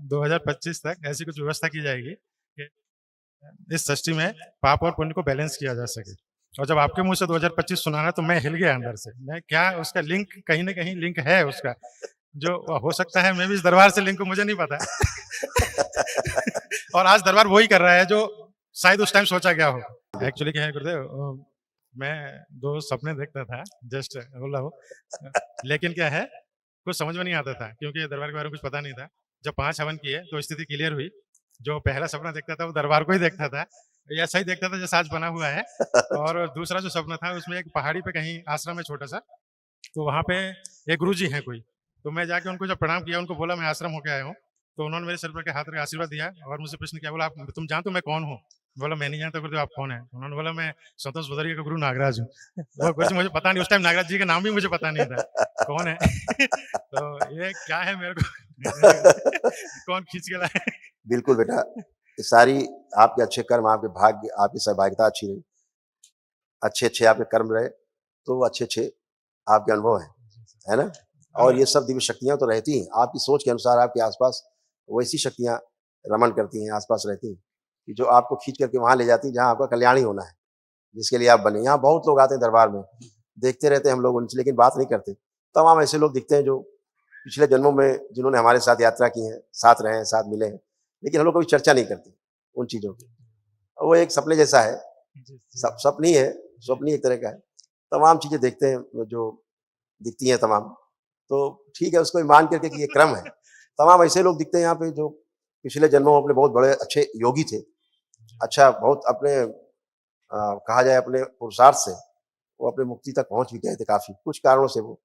2025 तक ऐसी कुछ व्यवस्था की जाएगी कि इस सृष्टि में पाप और पुण्य को बैलेंस किया जा सके। और जब आपके मुंह से 2025 सुना ना तो मैं हिल गया अंदर से। मैं क्या उसका लिंक कहीं न कहीं लिंक है उसका, जो हो सकता है मैं भी इस दरबार से लिंक हूँ, मुझे नहीं पता। और आज दरबार वही कर रहा है जो शायद उस टाइम सोचा गया हो। एक्चुअली क्या है गुरुदेव, मैं 2 सपने देखता था, जस्ट बोल रहा हूँ। लेकिन क्या है, कुछ समझ में नहीं आता था क्योंकि दरबार के बारे में कुछ पता नहीं था। जब 5 हवन किए तो स्थिति क्लियर हुई। जो पहला सपना देखता था वो दरबार को ही देखता था। ऐसा ही देखता था जैसा आज बना हुआ है। और दूसरा जो सपना था उसमें एक पहाड़ी पे कहीं आश्रम है छोटा-सा, तो वहाँ पे एक गुरुजी हैं कोई। तो मैं जाके उनको जब प्रणाम किया, उनको बोला मैं आश्रम होके आया हूँ। तो उन्होंने मेरे सर पे हाथ रख के आशीर्वाद दिया और मुझसे प्रश्न किया, बोला आप तुम जानते हो मैं कौन हूँ? बोला मैं नहीं जानता गुरुदेव, आप कौन हैं? उन्होंने बोला मैं संतोष बदरिया का गुरु नागराज हूँ। वो गुरुजी मुझे पता नहीं, उस टाइम नागराज जी का नाम भी मुझे पता नहीं था, कौन है? तो ये क्या है मेरे को कौन खींच के लाए? बिल्कुल बेटा, ये सारी आपके अच्छे कर्म, आपके भाग्य, आपकी सहभागिता अच्छी रही, अच्छे-अच्छे आपके कर्म रहे, तो अच्छे-अच्छे आपके अनुभव हैं, है ना? और ये सब दिव्य शक्तियाँ तो रहती हैं, आपकी सोच के अनुसार आपके आस-पास वैसी शक्तियाँ रमण करती हैं, आस-पास रहती हैं, कि जो आपको खींच करके वहाँ ले जाती हैं जहाँ आपका कल्याण ही होना है, जिसके लिए आप बने। यहाँ बहुत लोग आते हैं दरबार में, देखते रहते हैं हम लोग उनसे, लेकिन बात नहीं करते। तमाम ऐसे लोग दिखते हैं जो पिछले जन्मों में जिन्होंने हमारे साथ यात्रा की है, साथ रहे हैं, साथ मिले हैं, लेकिन हम लोग कभी चर्चा नहीं करते उन चीज़ों की। वो एक सपने जैसा है, सपनी है, स्वप्न ही एक तरह का है। तमाम चीज़ें देखते हैं जो दिखती हैं तमाम, तो ठीक है उसको मान करके कि ये क्रम है। तमाम ऐसे लोग दिखते हैं यहाँ पे जो पिछले जन्मों में अपने बहुत बड़े अच्छे योगी थे। अच्छा बहुत अपने कहा जाए अपने पुरुषार्थ से वो अपने मुक्ति तक पहुँच भी गए थे काफ़ी, कुछ कारणों से वो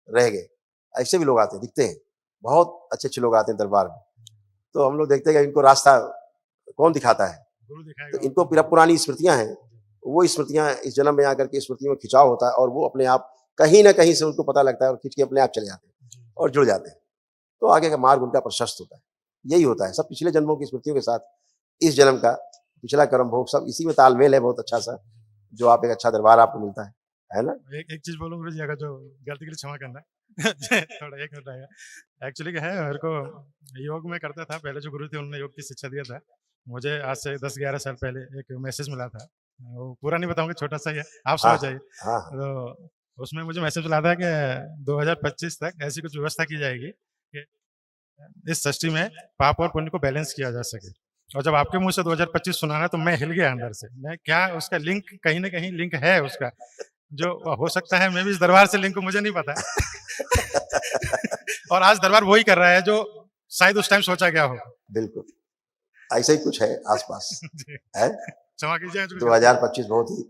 रह गए। ऐसे भी लोग आते हैं, दिखते हैं। बहुत अच्छे-अच्छे लोग आते हैं दरबार में। तो हम लोग देखते हैं कि इनको रास्ता कौन दिखाता है? गुरु तो दिखाएगा। इनको पुरानी स्मृतियाँ हैं, वो स्मृतियाँ इस जन्म में आकर के स्मृतियों में खिंचाव होता है और वो अपने आप कहीं न कहीं से उनको पता लगता है और खींच के अपने आप चले जाते हैं और जुड़ जाते हैं। तो आगे का मार्ग उनका प्रशस्त होता है। यही होता है, सब पिछले जन्मों की स्मृतियों के साथ इस जन्म का पिछला कर्म भोग सब इसी में तालमेल है बहुत अच्छा-सा, जो आप एक अच्छा दरबार आपको मिलता है ना? एक चीज़ बोलूँ गुरुजी, अगर जो गलती के लिए क्षमा करना। थोड़ा 1 मिनट रहेगा। एक्चुअली क्या है, मेरे को योग में करता था, पहले जो गुरु थे उन्होंने योग की शिक्षा दिया था। मुझे आज से 10-11 साल पहले एक मैसेज मिला था। वो पूरा नहीं बताऊँगा, छोटा-सा ही है, आप हाँ, समझ जाइए। हाँ, हाँ। तो उसमें मुझे मैसेज मिला था कि 2025 तक ऐसी कुछ व्यवस्था की जाएगी कि इस सृष्टि में पाप और पुण्य को बैलेंस किया जा सके। और जब आपके मुँह से 2025 सुना ना तो मैं हिल गया अंदर से। मैं क्या उसका लिंक कहीं न कहीं लिंक है उसका, जो हो सकता है मैं भी इस दरबार से लिंक हूँ, मुझे नहीं पता। और आज दरबार वही कर रहा है जो शायद उस टाइम सोचा गया हो। बिल्कुल, ऐसा ही कुछ है आस-पास, जी, है? क्षमा कीजिए जो 2025 बहुत ही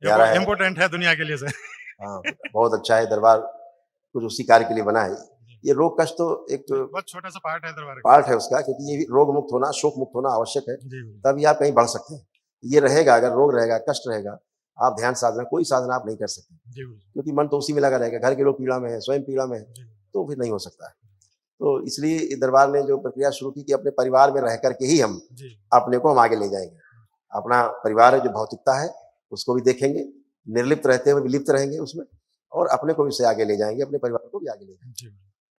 प्यारा है। इम्पोर्टेंट है दुनिया के लिए सर। हाँ, बहुत अच्छा है दरबार, कुछ उसी कार्य के लिए बना है। ये रोग कष्ट तो एक बहुत छोटा-सा पार्ट है दरबार का। पार्ट है उसका, क्योंकि ये भी रोग मुक्त होना, शोक मुक्त होना आवश्यक है, जी, तभी आप कहीं बढ़ सकते हैं। ये रहेगा, अगर रोग रहेगा, कष्ट रहेगा, आप ध्यान साधना कोई साधना आप नहीं कर सकते, जी, क्योंकि मन तो उसी में लगा रहेगा। घर के लोग पीड़ा में हैं, स्वयं पीड़ा में हैं, जी, तो फिर नहीं हो सकता है। तो इसलिए ये दरबार ने जो प्रक्रिया शुरू की कि अपने परिवार में रह कर के ही हम जी। अपने को हम आगे ले जाएँगे। अपना परिवार है जो भौतिकता है, उसको भी देखेंगे, निर्लिप्त रहते हुए भी लिप्त रहेंगे उसमें और अपने को भी उससे आगे ले जाएँगे, अपने परिवार को भी आगे ले जाएँगे। जी।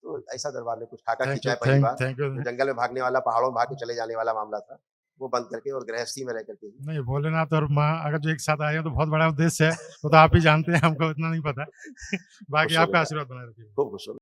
तो ऐसा दरबार ने कुछ खाका थैंक खींचा यू, है पहली बार, थैंक यू। जो जंगल में भागने वाला, पहाड़ों में भाग के चले जाने वाला मामला था, वो बंद करके और गृहस्थी में रह करके ही नहीं, भोलेनाथ और माँ अगर जो एक साथ आए हैं तो बहुत बड़ा उद्देश्य है। वो तो आप ही जानते हैं, हमको इतना नहीं पता। बाकी खुश हो आपका बेटा, आशीर्वाद बनाए रखिए। खूब खुश हो।